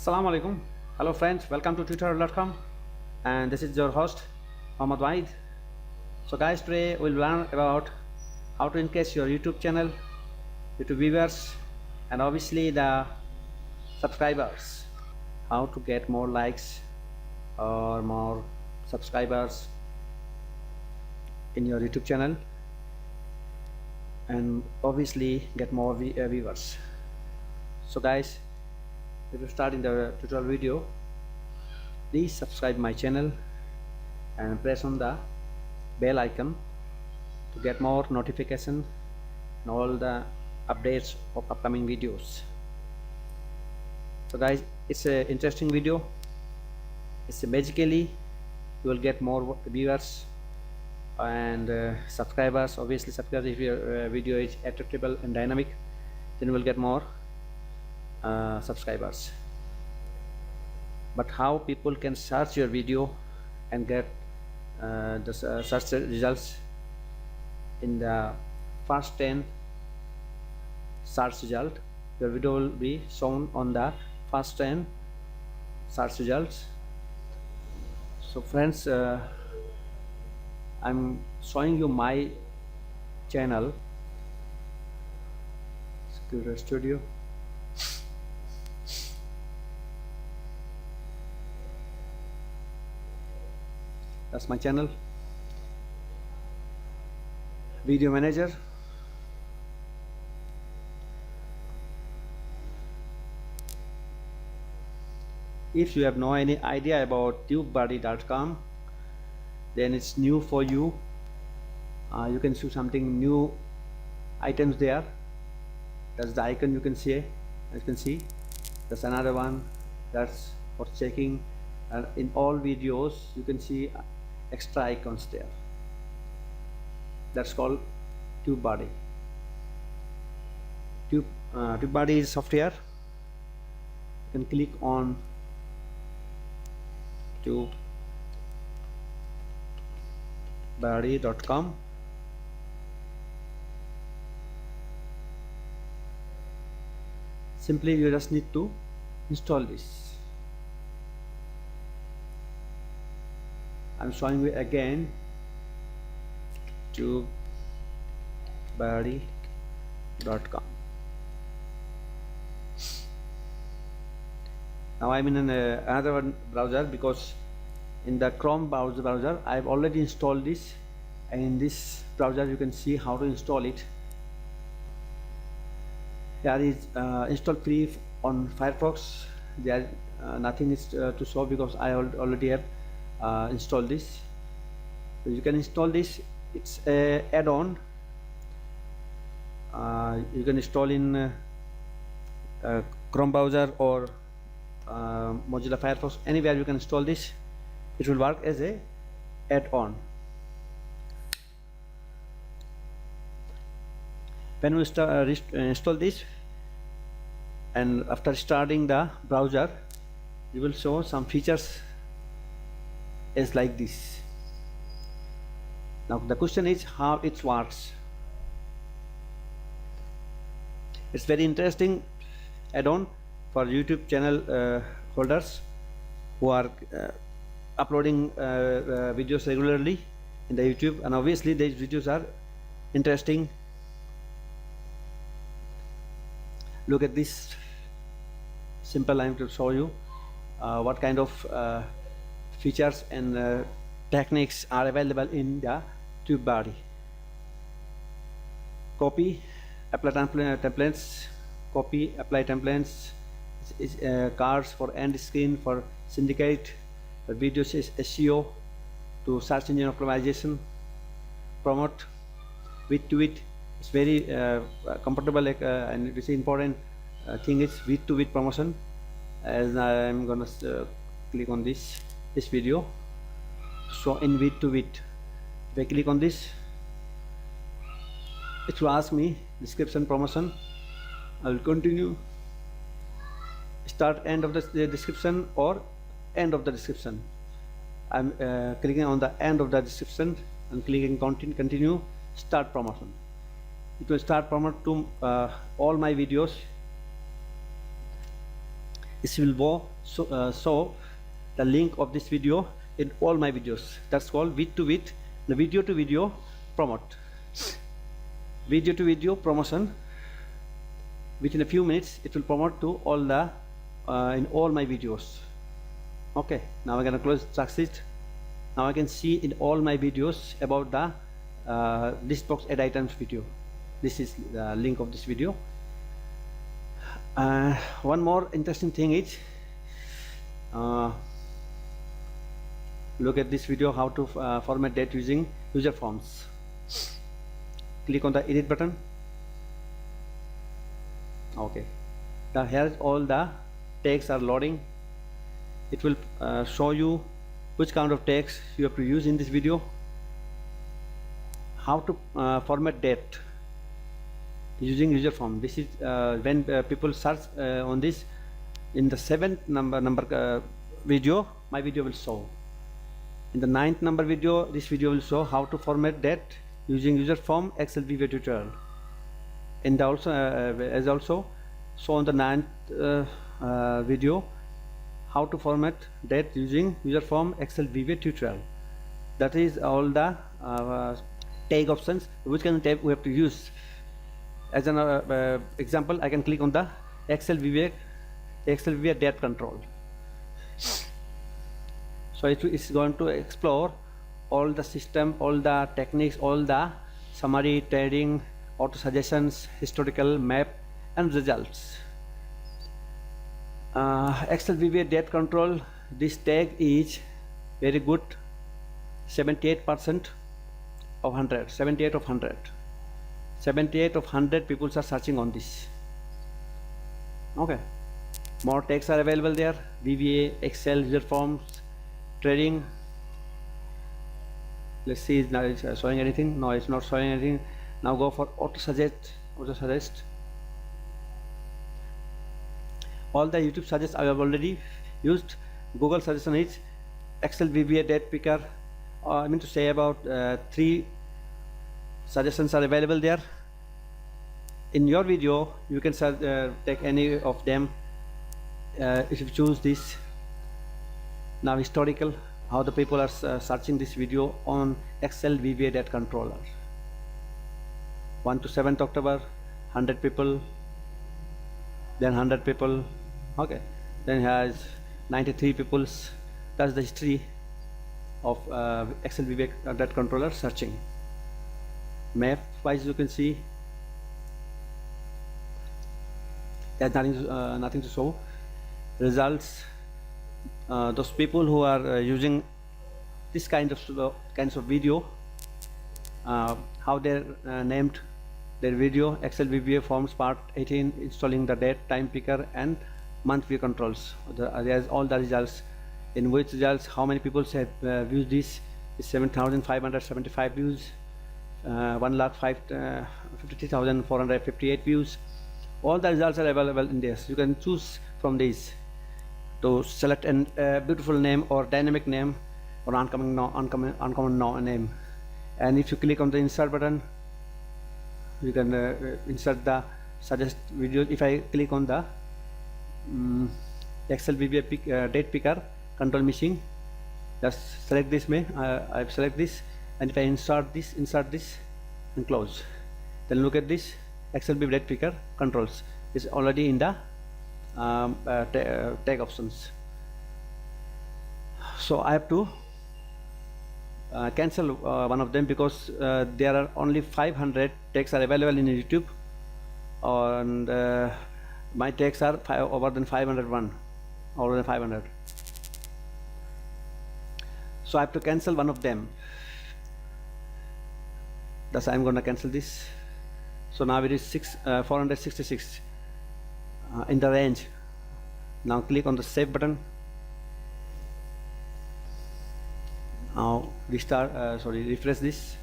Assalamu alaikum. Hello friends, welcome to tutorial.com, and this is your host Mohammad Waid. So guys, today we'll learn about how to increase your YouTube channel, YouTube viewers, and obviously the subscribers. How to get more likes or more subscribers in your YouTube channel, and obviously get more viewers. So guys, if you start in the tutorial video, please subscribe my channel and press on the bell icon to get more notification and all the updates of upcoming videos. So guys, it's a interesting video. It's basically you will get more viewers and subscribers. Obviously subscribers, if your video is attractable and dynamic, then you will get more subscribers. But how people can search your video and get the search results in the first 10 search result? Your video will be shown on the first 10 search results. So friends, I'm showing you my channel, Computer Studio. That's my channel. Video manager. If you have no any idea about tubebuddy.com, then it's new for you. You can see something new items there. That's the icon you can see. As you can see, that's another one. That's for checking. And in all videos you can see extra icons there. That's called TubeBuddy. TubeBuddy is software. You can click on tubebuddy.com. Simply you just need to install this. I'm showing you again tubebuddy.com. Now I'm in another one browser, because in the Chrome browser I've already installed this, and in this browser you can see how to install it. There is install free on Firefox. There nothing is to show because I already have install this. So you can install this. It's a add-on. You can install in Chrome browser or Mozilla Firefox. Anywhere you can install this. It will work as a add-on. When we install this, and after starting the browser, you will show some features is like this. Now the question is how it works. It's very interesting add-on for YouTube channel holders who are uploading videos regularly in the YouTube, and obviously these videos are interesting. Look at this simple. I'm to show you what kind of features and techniques are available in the TubeBuddy. Copy, apply templates, copy, apply templates, cards for end screen, for syndicate, for videos is SEO, to search engine optimization, promote, with to it. It's very comfortable, and it's important thing is with to with promotion. As I'm gonna click on this video. So in with to with, if I click on this, it will ask me description promotion. I will continue, start end of the description or end of the description. I'm clicking on the end of the description and clicking continue, start promotion. It will start promote to all my videos. It will show the link of this video in all my videos. That's called vid to vid, the video to video promote, video to video promotion. Within a few minutes it will promote to all the in all my videos. Okay, now I'm gonna close succeed. Now I can see in all my videos about the list box add items video. This is the link of this video. One more interesting thing is look at this video, how to format date using user forms. Click on the edit button. Okay, now here all the tags are loading. It will show you which kind of tags you have to use in this video, how to format date using user form. This is when people search on this in the 7th number video, my video will show. In the 9th number video, this video will show how to format date using user form Excel video tutorial. And also as also show on the 9th video how to format date using user form Excel VBA tutorial. That is all the tag options, which kind of tag we have to use. As an example, I can click on the Excel VBA date control. So it is going to explore all the system, all the techniques, all the summary, trading, auto suggestions, historical, map and results. Excel VBA date control, this tag is very good, 78% of 100, 78 of 100. 78 of 100 people are searching on this. Okay, more tags are available there. VBA, Excel, user forms, trading. Let's see, now it's showing anything. No, it's not showing anything. Now go for auto suggest. All the YouTube suggests I have already used. Google suggestion is Excel VBA date picker. I mean to say about 3 suggestions are available there. In your video you can take any of them if you choose this. Now historical, how the people are searching this video on Excel VBA date controller. 1 to 7th October, 100 people, then 100 people. Okay, then has 93 peoples. That's the history of Excel VBA date controller searching. Map wise you can see there's nothing to show. Results, those people who are using this kinds of video, how they named their video. Excel VBA forms part 18, installing the date, time picker and month view controls. There's all the results. In which results how many people have viewed this is 7,575 views, 1,53,458 views. All the results are available in this. You can choose from these to select a beautiful name or dynamic name or uncommon name. And if you click on the insert button, you can insert the suggest videos. If I click on the Excel VBA date picker control machine, just select this. I select this, and if I insert this and close, then look at this. Excel VBA date picker controls is already in the tag options. So I have to cancel one of them because there are only 500 tags are available in YouTube, and my tags are over than 501, over than 500. So I have to cancel one of them. Thus I'm going to cancel this. So now it is 466 in the range. Now click on the save button. Now refresh this.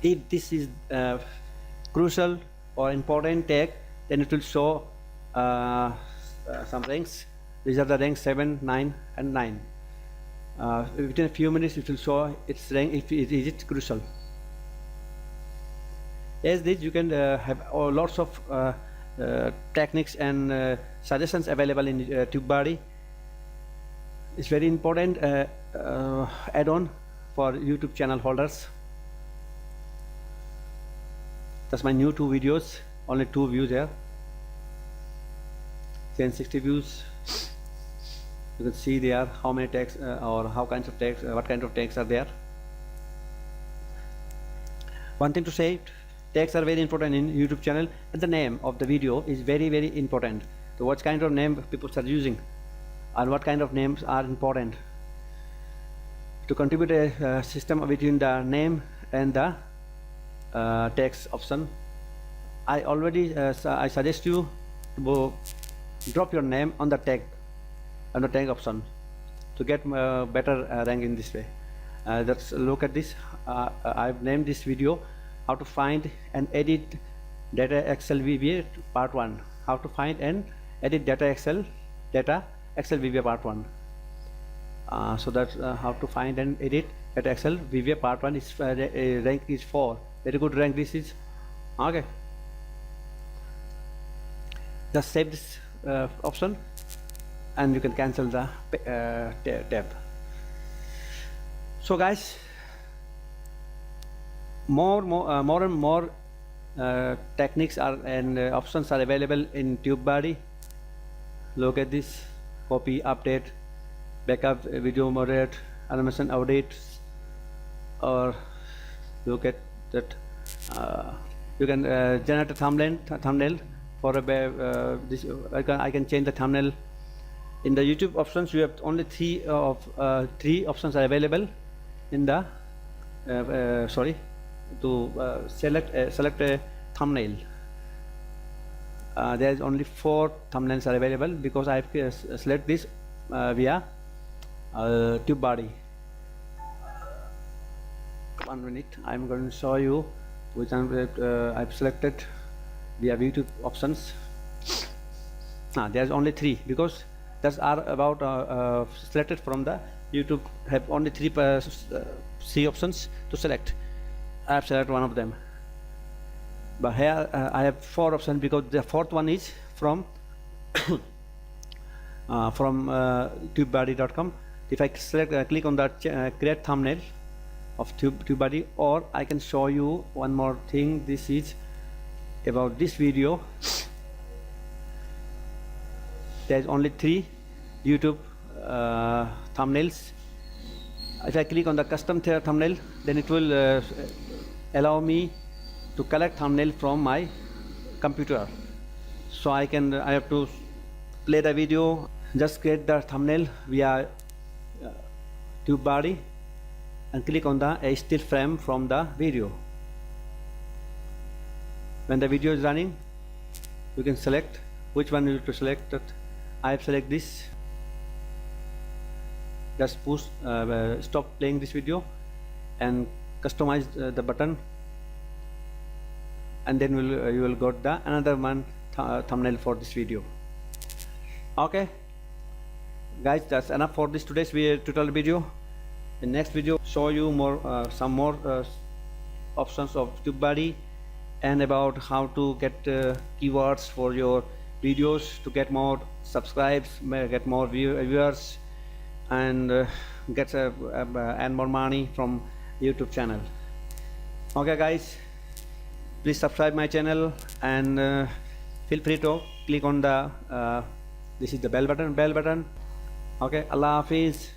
If this is crucial or important tag, then it will show some ranks. These are the ranks 7, 9 and 9. Within a few minutes it will show its rank if it is crucial. As this, you can have lots of techniques and suggestions available in TubeBuddy. It's very important add-on for YouTube channel holders. That's my new 2 videos, only 2 views here. 1060 views. You can see there how many tags or how kinds of tags, what kind of tags are there. One thing to say, tags are very important in YouTube channel, and the name of the video is very, very important. So what kind of name people are using and what kind of names are important to contribute a system between the name and the text option. I already I suggest you to drop your name on the tag option to get better rank in this way. Let's look at this. I've named this video how to find and edit data Excel VBA part 1. How to find and edit data Excel VBA part 1. So that's how to find and edit data Excel VBA part 1 is rank is 4. Very good rank this is. Okay, just save this option and you can cancel the tab. So guys, more and more techniques are and options are available in TubeBuddy. Look at this: copy, update, backup, video moderate, animation audit, or look at that. You can generate a thumbnail for a this. I can change the thumbnail. In the YouTube options, you have only 3 options are available. In the select a thumbnail. There is only 4 thumbnails are available because I have select this via TubeBuddy. 1 minute, I'm going to show you which I've selected via YouTube options. There's only 3 because that's are about selected from the YouTube. Have only 3 options to select. I have selected one of them, but here I have 4 options because the 4th one is from TubeBuddy.com. If I select click on that create thumbnail of TubeBuddy, or I can show you one more thing. This is about this video. There's only 3 YouTube thumbnails. If I click on the custom thumbnail, then it will allow me to collect thumbnail from my computer. So I have to play the video, just create the thumbnail via TubeBuddy and click on a still frame from the video. When the video is running, you can select which one you need to select. That I have select this. Just push stop playing this video and customize the button, and then you will got the another one thumbnail for this video. Okay guys, that's enough for this today's tutorial video. In next video show you some more options of TubeBuddy and about how to get keywords for your videos to get more subscribes, get more viewers, and get and more money from YouTube channel. Okay guys, please subscribe my channel and feel free to click on the this is the bell button. Okay, Allah Hafiz.